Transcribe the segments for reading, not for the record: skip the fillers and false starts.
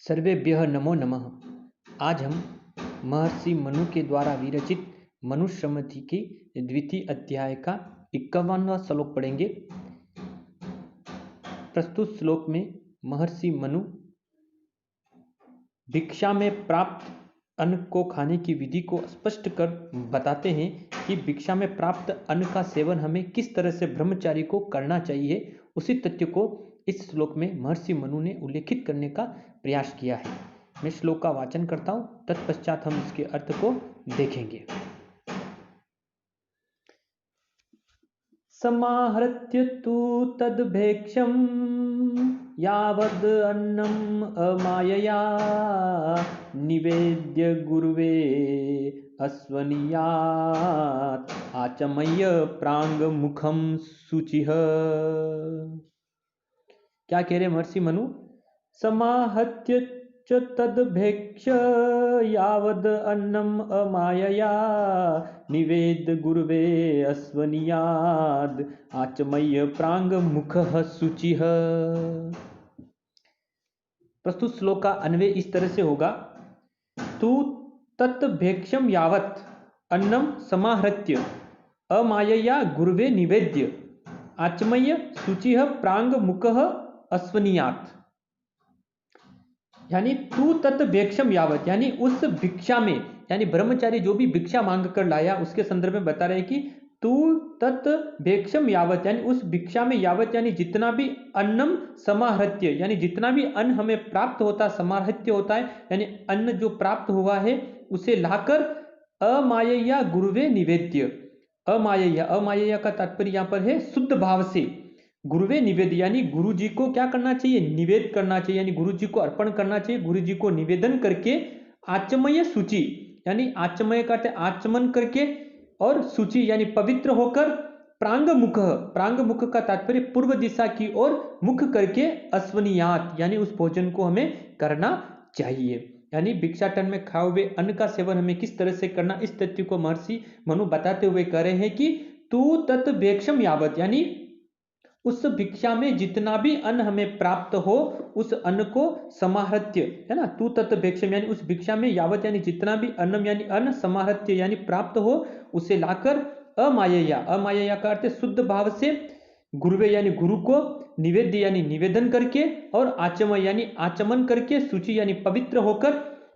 सर्वेभ्यः नमो नमः। आज हम महर्षि मनु के द्वारा विरचित मनुस्मृति के द्वितीय अध्याय का 51वां श्लोक पढ़ेंगे। प्रस्तुत श्लोक में महर्षि मनु भिक्षा में प्राप्त अन्न को खाने की विधि को स्पष्ट कर बताते हैं कि भिक्षा में प्राप्त अन्न का सेवन हमें किस तरह से ब्रह्मचारी को करना चाहिए। उसी तथ्य को इस श्लोक में महर्षि मनु ने उल्लेखित करने का प्रयास किया है। मैं श्लोक का वाचन करता हूं, तत्पश्चात हम इसके अर्थ को देखेंगे। समाहृत्य तु तद्भेक्षं यावद् अन्नम् अमायया निवेद्य गुरुवे अस्वनीयात् आचमय्य प्राङ्मुखं शुचिः। क्या कह रहे महर्षि मनु? समाहत्य च तद्भेक्ष यावद् अन्नम् अमायया निवेद्य गुरुवे अस्वनीयाद् आचमय्य प्राङ्मुखः शुचिः। प्रस्तुत श्लोक का अन्वय इस तरह से होगा। तु तत्भेक्षम यावत् अन्नम समाहृत्य अमायया गुरुवे निवेद्य आचमय्य शुचिः प्राङ्मुखः अस्वनीयात्। यानी तू तत् भिक्षम यावत, यानी उस भिक्षा में, यानी ब्रह्मचारी जो भी भिक्षा मांग कर लाया उसके संदर्भ में बता रहे कि तू तत् भिक्षम यावत, यानी उस भिक्षा में यावत यानी जितना भी अन्नम समाहृत्य, यानी जितना भी अन्न हमें प्राप्त होता है, समाहृत्य होता है यानी अन्न जो प्राप्त हुआ है उसे लाकर अमायया गुरुवे निवेद्य। अमायया, अमायया का तात्पर्य यहाँ पर है शुद्ध भाव से गुरुवे निवेद, यानी गुरु जी को क्या करना चाहिए? निवेद करना चाहिए, यानी गुरु जी को अर्पण करना चाहिए। गुरु जी को निवेदन करके आचमय शुचि, यानी आचमय करते आचमन करके, और शुचि यानी पवित्र होकर, प्रांगमुख, प्रांगमुख का तात्पर्य पूर्व दिशा की ओर मुख करके अस्वनीयात, यानी उस भोजन को हमें करना चाहिए। यानी भिक्षाटन में खाए हुए अन्न का सेवन हमें किस तरह से करना, इस तथ्य को महर्षि मनु बताते हुए कह रहे हैं कि तू तत् भेक्षम यावत, यानी उस भिक्षा में जितना भी अन्न हमें प्राप्त हो उस अन्न को समाहृत्य, है ना, तू तत् भिक्षम यानी उस भिक्षा में यावत यानी जितना भी अन्नम यानी अन्न, समाहृत्य यानी प्राप्त हो उसे लाकर अमायया, अमायया का अर्थ शुद्ध भाव से गुरुवे यानी गुरु को, निवेद्य यानी निवेदन करके, और आचमय यानी आचमन करके, शुचि यानी पवित्र होकर,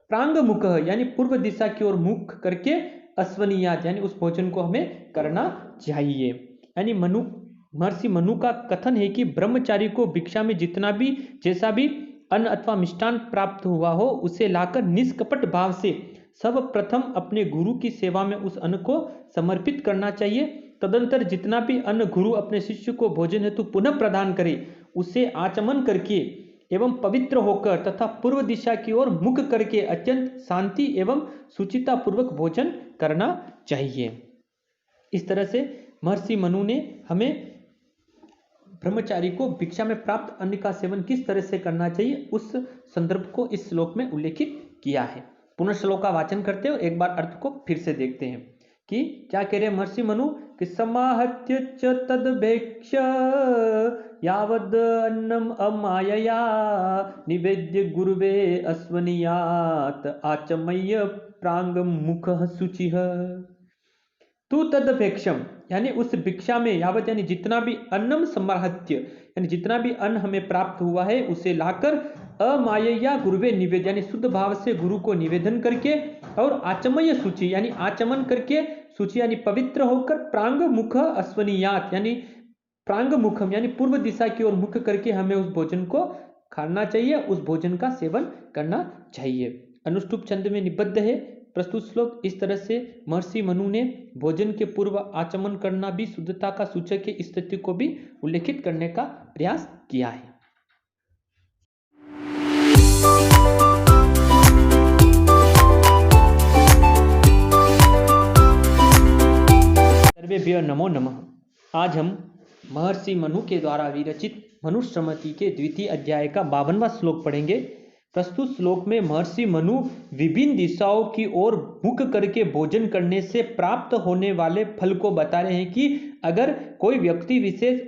प्रांगमुख यानी पूर्व दिशा की ओर मुख करके, अस्वनीयात यानी उस भोजन को हमें करना चाहिए। यानी महर्षि मनु का कथन है कि ब्रह्मचारी को भिक्षा में जितना भी जैसा भी अन्न अथवा मिष्टान प्राप्त हुआ हो उसे लाकर निष्कपट भाव से सर्वप्रथम अपने गुरु की सेवा में उस अन्न को समर्पित करना चाहिए। तदंतर जितना भी अन्न गुरु अपने शिष्य को भोजन हेतु पुनः प्रदान करे उसे आचमन करके एवं पवित्र होकर तथा पूर्व दिशा की ओर मुख करके अत्यंत शांति एवं शुचिता पूर्वक भोजन करना चाहिए। इस तरह से महर्षि मनु ने हमें ब्रह्मचारी को भिक्षा में प्राप्त अन्न का सेवन किस तरह से करना चाहिए उस संदर्भ को इस श्लोक में उल्लेखित किया है। पुनः श्लोक का वाचन करते हो, एक बार अर्थ को फिर से देखते हैं कि क्या कह रहे हैं महर्षि मनु कि समाहत्य च तद्भेक्ष यावद् अन्नम अमायया निवेद्य गुरुवे अस्वनीयात् आचमय्य प्राङ्मुखः शुचिः। तू तदपेक्षम यानी उस भिक्षा में यावत यानी जितना भी अन्नम समाहृत्य यानी जितना भी अन्न हमें प्राप्त हुआ है उसे लाकर अमायया गुरुवे निवेद यानी शुद्ध भाव से गुरु को निवेदन करके, और आचमय शुचि यानी आचमन करके, शुचि यानी पवित्र होकर, प्रांगमुख अस्वनीयात यानी प्रांगमुखम यानी पूर्व दिशा की ओर मुख करके हमें उस भोजन को खाना चाहिए, उस भोजन का सेवन करना चाहिए। अनुष्टुप छंद में निबद्ध है प्रस्तुत श्लोक। इस तरह से महर्षि मनु ने भोजन के पूर्व आचमन करना भी शुद्धता का सूचक है, इस तथ्य को भी उल्लेखित करने का प्रयास किया है। सर्वेभ्यः नमो नमः। आज हम महर्षि मनु के द्वारा विरचित मनुस्मृति के द्वितीय अध्याय का 52वां श्लोक पढ़ेंगे। प्रस्तुत श्लोक में महर्षि मनु विभिन्न दिशाओं की ओर मुख करके भोजन करने से प्राप्त होने वाले फल को बता रहे हैं कि अगर कोई व्यक्ति विशेष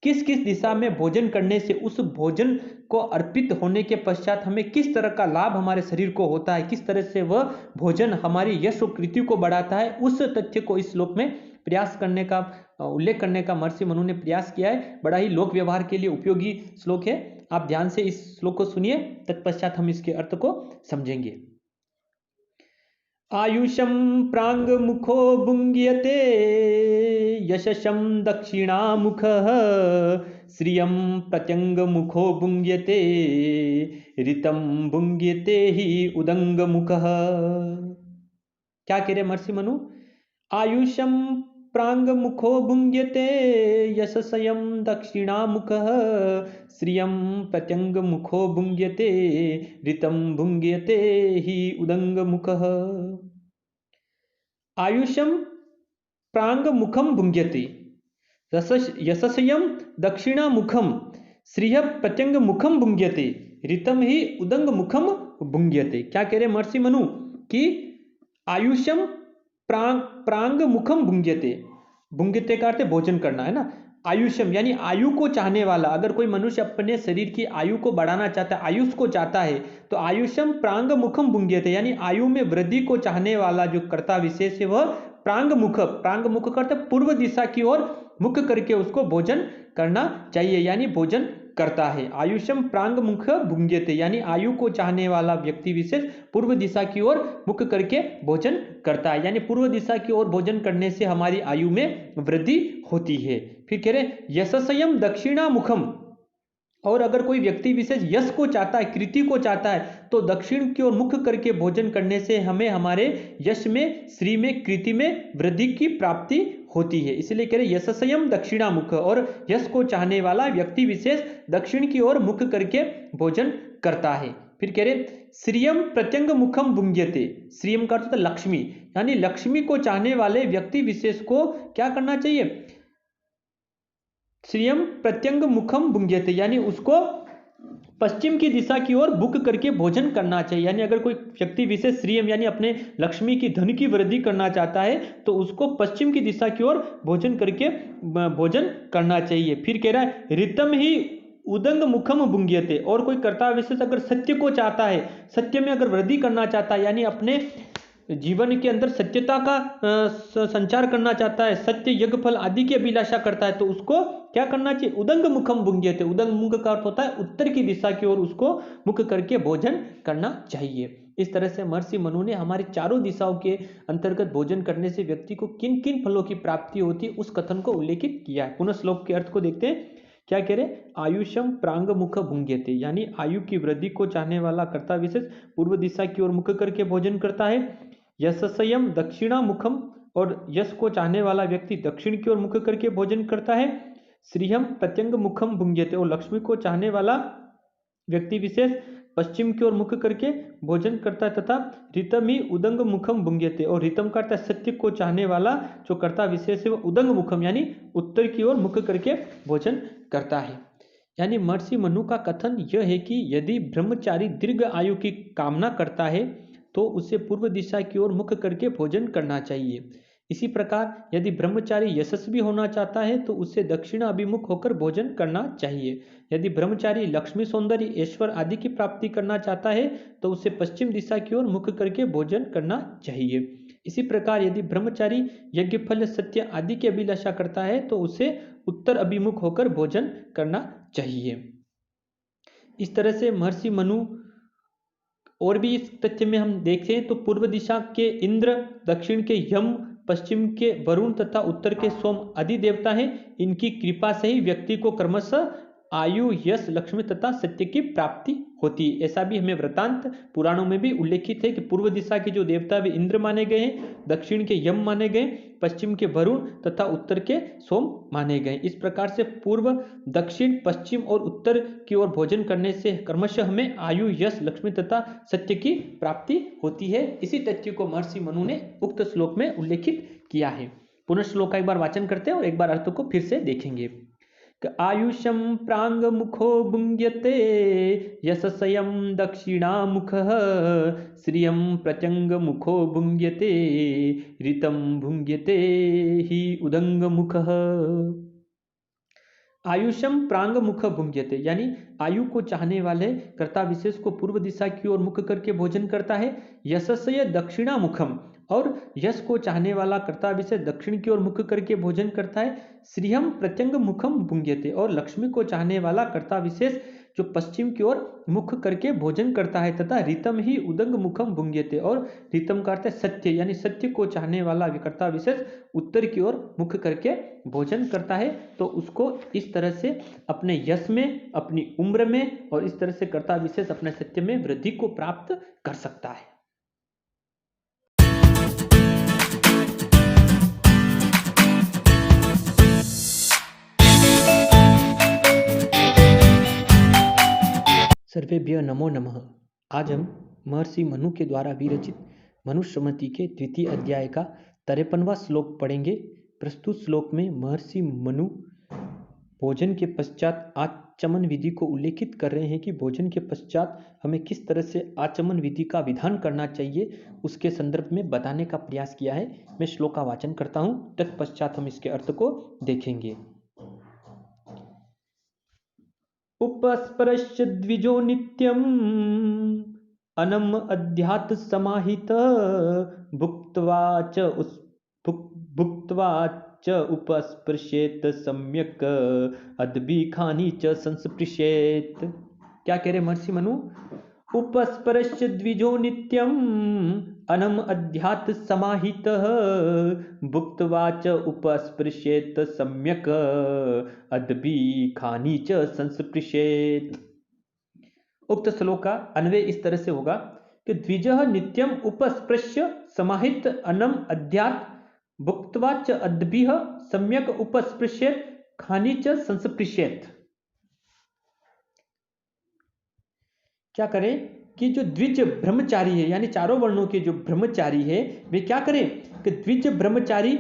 किस किस दिशा में भोजन करने से उस भोजन को अर्पित होने के पश्चात हमें किस तरह का लाभ हमारे शरीर को होता है, किस तरह से वह भोजन हमारी यश और कृति को बढ़ाता है, उस तथ्य को इस श्लोक में प्रयास करने का, उल्लेख करने का महर्षि मनु ने प्रयास किया है। बड़ा ही लोक व्यवहार के लिए उपयोगी श्लोक है। आप ध्यान से इस श्लोक को सुनिए, तत्पश्चात हम इसके अर्थ को समझेंगे। आयुषम प्रांग मुखो भुंग्यते यशसम दक्षिणामुखः श्रियम प्रत्यंग मुखो भुंग्यते ऋतम भुंग्यते ही उदंग मुखः। क्या कह रहे महर्षि मनु? आयुषम प्रांग मुखो भुंग्यते यशसयम दक्षिणामुखः श्रियम प्रत्यंग मुखो भुंग्यते ऋतम भुंग्यते ही उदंग मुखः। आयुषम प्रांग मुखम भुंग्यते यशसयम दक्षिणामुखम श्रिय प्रत्यंग मुखम भुंग्यते ऋतम ही उदंग मुखम भुंग्यते। क्या कह रहे महर्षि मनु कि आयुषम प्रांग मुखम भुंग्यते, भुंग्यते का अर्थ भोजन करना है ना। आयुषम यानी आयु को चाहने वाला, अगर कोई मनुष्य अपने शरीर की आयु को बढ़ाना चाहता है, आयुष को चाहता है, तो आयुषम प्रांग मुखम भुंग्यते यानी आयु में वृद्धि को चाहने वाला जो कर्ता विशेष है वह प्रांग मुख का अर्थ पूर्व दिशा की ओर मुख करके उसको भोजन करना चाहिए, यानी भोजन करता है। आयुषम प्रांग मुख भुंग्यते यानी आयु को चाहने वाला व्यक्ति विशेष पूर्व दिशा की ओर मुख करके भोजन करता है, यानी पूर्व दिशा की ओर भोजन करने से हमारी आयु में वृद्धि होती है। फिर कह रहे यशसयम दक्षिणामुखम, और अगर कोई व्यक्ति विशेष यश को चाहता है, कृति को चाहता है, तो दक्षिण की ओर मुख करके भोजन करने से हमें हमारे यश में, श्री में, कृति में वृद्धि की प्राप्ति होती है। इसलिए कह रहे यशसयम दक्षिणामुख, और यश को चाहने वाला व्यक्ति विशेष दक्षिण की ओर मुख करके भोजन करता है। फिर कह रहे श्रियम प्रत्यंग मुखम भुंग्यते, श्रियम का अर्थ लक्ष्मी, यानी लक्ष्मी को चाहने वाले व्यक्ति विशेष को क्या करना चाहिए? श्रियम प्रत्यंग मुखम भुंग्यते यानी उसको पश्चिम की दिशा की ओर मुख करके भोजन करना चाहिए। यानी अगर कोई व्यक्ति विशेष श्रियम यानी अपने लक्ष्मी की धन की वृद्धि करना चाहता है तो उसको पश्चिम की दिशा की ओर भोजन करके भोजन करना चाहिए। फिर कह रहा है ऋतम ही उदंग मुखम भुंग्यते, और कोई कर्ता विशेष अगर सत्य को चाहता है, सत्य में अगर वृद्धि करना चाहता है, यानी अपने जीवन के अंदर सत्यता का संचार करना चाहता है, सत्य यज्ञ फल आदि की अभिलाषा करता है, तो उसको क्या करना चाहिए? उदंग मुखम भुंग्यते, उदंग मुख का अर्थ होता है उत्तर की दिशा की ओर उसको मुख करके भोजन करना चाहिए। इस तरह से महर्षि मनु ने हमारी चारों दिशाओं के अंतर्गत भोजन करने से व्यक्ति को किन किन फलों की प्राप्ति होती है उस कथन को उल्लेखित किया है। पुनः श्लोक के अर्थ को देखते हैं। क्या कह रहे? आयुषम प्रांग मुख भुंग्यते यानी आयु की वृद्धि को चाहने वाला कर्ता विशेष पूर्व दिशा की ओर मुख करके भोजन करता है। यशसयम दक्षिणा मुखम, और यश को चाहने वाला व्यक्ति दक्षिण की ओर मुख करके भोजन करता है। श्रीहम प्रत्यंग मुखम भुंग्यते, और लक्ष्मी को चाहने वाला व्यक्ति विशेष पश्चिम की ओर मुख करके भोजन करता है। तथा ऋतम ही उदंग मुखम भुंग्यते, और ऋतम का अर्थ सत्य को चाहने वाला जो कर्ता विशेष है वह उदंग मुखम यानी उत्तर की ओर मुख करके भोजन करता है। यानी महर्षि मनु का कथन यह है कि यदि ब्रह्मचारी दीर्घ आयु की कामना करता है तो उसे पूर्व दिशा की ओर मुख करके भोजन करना चाहिए। इसी प्रकार यदि ब्रह्मचारी यशस्वी होना चाहता है तो उसे दक्षिण अभिमुख होकर भोजन करना चाहिए। यदि ब्रह्मचारी लक्ष्मी, सौंदर्य, ऐश्वर आदि की प्राप्ति करना चाहता है तो उसे पश्चिम दिशा की ओर मुख करके भोजन करना चाहिए। इसी प्रकार यदि ब्रह्मचारी यज्ञ फल, सत्य आदि की अभिलाषा करता है तो उसे उत्तर अभिमुख होकर भोजन करना चाहिए। इस तरह से महर्षि मनु, और भी इस तथ्य में हम देखें तो पूर्व दिशा के इंद्र, दक्षिण के यम, पश्चिम के वरुण तथा उत्तर के सोम आदि देवता हैं। इनकी कृपा से ही व्यक्ति को क्रमशः आयु, यश, लक्ष्मी तथा सत्य की प्राप्ति होती है। ऐसा भी हमें वृतांत पुराणों में भी उल्लेखित है कि पूर्व दिशा के जो देवता वे इंद्र माने गए हैं, दक्षिण के यम माने गए, पश्चिम के वरुण तथा उत्तर के सोम माने गए। इस प्रकार से पूर्व, दक्षिण, पश्चिम और उत्तर की ओर भोजन करने से क्रमशः हमें आयु, यश, लक्ष्मी तथा सत्य की प्राप्ति होती है। इसी तथ्य को महर्षि मनु ने उक्त श्लोक में उल्लेखित किया है। पुनः श्लोक का एक बार वाचन करते हैं और एक बार अर्थ को फिर से देखेंगे। आयुषम प्रांग मुखो भुंग्यते यशसयम दक्षिणामुखः श्रियम प्रत्यंग मुखो भुंग्यते ऋतम भुंग्यते ही उदंग मुखः। आयुषम प्रांग मुख भुंज्यते, यानी आयु को चाहने वाले कर्ता विशेष को पूर्व दिशा की ओर मुख करके भोजन करता है। यशस्य दक्षिणा मुखम, और यश को चाहने वाला कर्ता विशेष दक्षिण की ओर मुख करके भोजन करता है। श्रियम प्रत्यंग मुखम भुंज्यते, और लक्ष्मी को चाहने वाला कर्ता विशेष जो पश्चिम की ओर मुख करके भोजन करता है। तथा रितम ही उदंग मुखम भुंज्यते, और रितम का अर्थ है सत्य, यानी सत्य को चाहने वाला कर्ता विशेष उत्तर की ओर मुख करके भोजन करता है। तो उसको इस तरह से अपने यश में, अपनी उम्र में, और इस तरह से कर्ता विशेष अपने सत्य में वृद्धि को प्राप्त कर सकता है। सर्वेभ्य नमो नमः। आज हम महर्षि मनु के द्वारा विरचित मनुस्मृति के द्वितीय अध्याय का 53वां श्लोक पढ़ेंगे। प्रस्तुत श्लोक में महर्षि मनु भोजन के पश्चात आचमन विधि को उल्लेखित कर रहे हैं कि भोजन के पश्चात हमें किस तरह से आचमन विधि का विधान करना चाहिए, उसके संदर्भ में बताने का प्रयास किया है। मैं श्लोक का वाचन करता हूं, तत्पश्चात हम इसके अर्थ को देखेंगे। उपस्पृश्य द्विजो नित्यम् अनम अध्यात् समाहित भुक्त्वा च उपस्पृशेत सम्यक अदबी खानी च संस्पृशेत। क्या कह रहे महर्षि मनु? उपस्पृश्य द्विजो नित्यम् अनम अध्यात् समाहित भुक्त्वा च उपस्पृशेत सम्यक अदबी खानी च संस्पृशेत। उक्त श्लोक का अन्वय इस तरह से होगा कि द्विजः नित्यम उपस्पृश्य समाहित अनम अध्यात् भुक्त्वा च अदबी सम्यक उपस्पृशेत खानी च संस्पृशेत। क्या करें कि जो द्विज ब्रह्मचारी है, यानी चारों वर्णों के जो ब्रह्मचारी है, वे क्या करें कि द्विज ब्रह्मचारी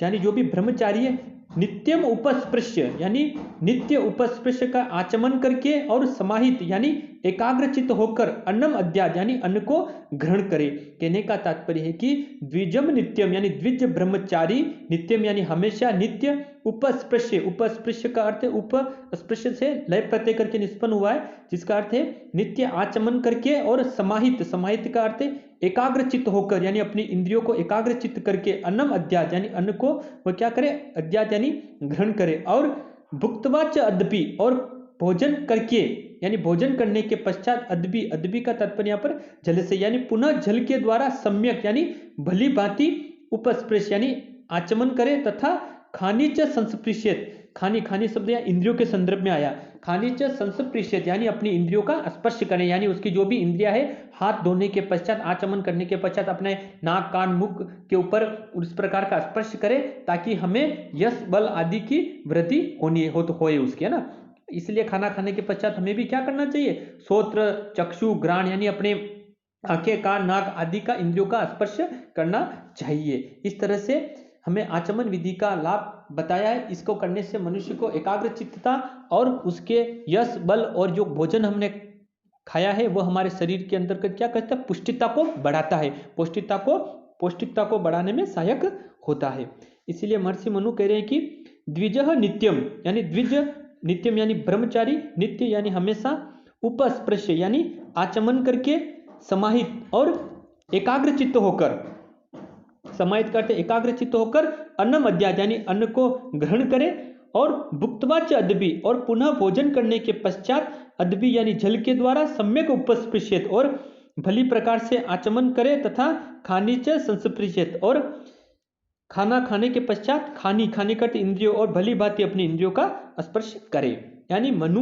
यानी जो भी ब्रह्मचारी है, नित्यम उपस्पृश्य यानी नित्य उपस्पृश्य का आचमन करके और समाहित यानी एकाग्रचित होकर अन्नम अध्यात् यानी अन्न को ग्रहण करे। कहने का तात्पर्य है कि द्विजम नित्यम यानी द्विज ब्रह्मचारी, नित्यम यानी हमेशा, नित्य, उपस्पृश्य, उपस्पृश्य का अर्थ है उपस्पृश्य से लय प्रत्यय करके निष्पन्न हुआ है, जिसका अर्थ है नित्य आचमन करके, और समाहित, समाहित का अर्थ है एकाग्रचित होकर यानी अपनी इंद्रियों को एकाग्रचित करके, अन्नम अध्यात् यानी अन्न को वह क्या करे, अध्यात् यानी ग्रहण करे, और भुक्त्वा च अदबी और भोजन करके यानी भोजन करने के पश्चात, अदबी, अदबी का तात्पर्य यहाँ पर जल से यानी पुनः जल के द्वारा सम्यक यानी भली भांति उपस्पृश यानी आचमन करे, तथा खानी च संस्पृशेत, खानी, खानी शब्द यहाँ इंद्रियों के संदर्भ में आया, खानी च संस्पृशेत यानी अपनी इंद्रियों का स्पर्श करें, यानी उसकी जो भी इंद्रिया है हाथ धोने के पश्चात, आचमन करने के पश्चात अपने नाक, कान, मुख के ऊपर उस प्रकार का स्पर्श करे, ताकि हमें यश बल आदि की वृद्धि होनी हो तो होए उसकी, है ना। इसलिए खाना खाने के पश्चात हमें भी क्या करना चाहिए, श्रोत्र, चक्षु, घ्राण यानी अपने आंखें, कान, नाक आदि का इंद्रियों का स्पर्श करना चाहिए। इस तरह से हमें आचमन विधि का लाभ बताया है। इसको करने से मनुष्य को एकाग्रचित्तता और उसके यश बल और जो भोजन हमने खाया है वह हमारे शरीर के अंतर्गत क्या करता है, पुष्टिता को बढ़ाता है, पौष्टिकता को बढ़ाने में सहायक होता है। इसीलिए महर्षि मनु कह रहे हैं कि द्विजः नित्यम यानी द्विज, नित्यम यानी ब्रह्मचारी, नित्य यानी हमेशा, उपस्पृश्य यानी आचमन करके, समाहित और एकाग्रचित्त होकर, समाहित करते एकाग्रचित्त होकर, अन्नम अध्यात् यानी अन्न को ग्रहण करे, और भुक्त्वा च अदबी और पुनः भोजन करने के पश्चात, अदबी यानी जल के द्वारा, सम्यक उपस्पृशेत और भली प्रकार से आचमन करे, तथा खानी च संस्पृशेत और खाना खाने के पश्चात, खानी, खाने का इंद्रियों और भली भांति अपनी इंद्रियों का स्पर्श करे। यानी मनु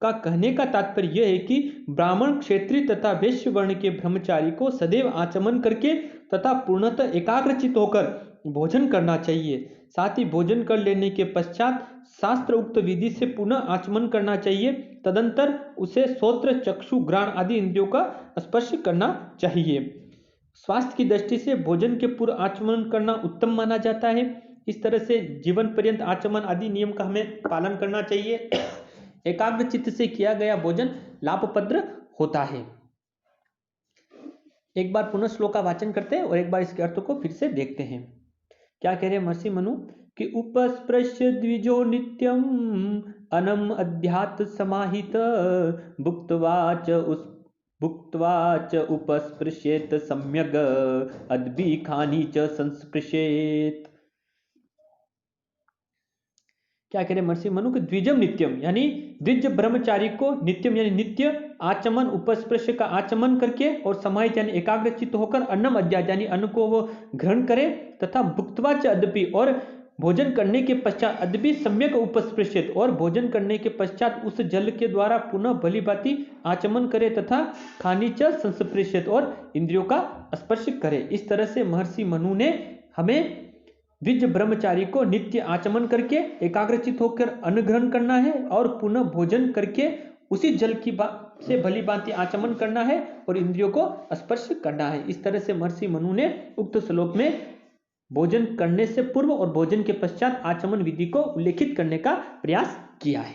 का कहने का तात्पर्य यह है कि ब्राह्मण, क्षत्रिय तथा वैश्य वर्ण के ब्रह्मचारी को सदैव आचमन करके तथा पूर्णतः एकाग्रचित होकर भोजन करना चाहिए। साथ ही भोजन कर लेने के पश्चात शास्त्र उक्त विधि से पुनः आचमन करना चाहिए। तदंतर उसे श्रोत्र, चक्षु, घ्राण आदि इंद्रियों का स्पर्श करना चाहिए। स्वास्थ्य की दृष्टि से भोजन के पूर्व आचमन करना उत्तम माना जाता है। इस तरह से जीवन पर्यंत आचमन आदि नियम का हमें पालन करना चाहिए। एकाग्रचित्त से किया गया भोजन लाभप्रद होता है। एक बार पुनः श्लोक का वाचन करते हैं और एक बार इसके अर्थ को फिर से देखते हैं। क्या कह रहे हैं महर्षि मनु कि उपस्पृश्य द्विजो नित्यम अनम अध्यात् समाहित भुक्त्वा च उपस्पृशेत सम्यग अद्भि खानी च संस्पृशेत। क्या कह रहे महर्षि मनु के द्विजम नित्यम यानी द्विज ब्रह्मचारी को नित्यम यानी नित्य आचमन उपस्पृश का आचमन करके और समाहित यानी एकाग्रचित्त होकर अन्नम अध्यात यानी अन्न को वो ग्रहण करे तथा भुक्त्वा च अद्भि और भोजन करने के पश्चात अद्भि सम्यक उपस्पृशित और भोजन करने के पश्चात उस जल के द्वारा पुनः भली भांति आचमन करे तथा खानी च संस्पृशित और इंद्रियों का स्पर्श करे। इस तरह से महर्षि मनु ने हमें द्विज ब्रह्मचारी को नित्य आचमन करके एकाग्रचित होकर अन्न ग्रहण करना है और पुनः भोजन करके उसी जल की से भली भांति आचमन करना है और इंद्रियों को स्पर्श करना है। इस तरह से महर्षि मनु ने उक्त श्लोक में भोजन करने से पूर्व और भोजन के पश्चात आचमन विधि को उल्लेखित करने का प्रयास किया है।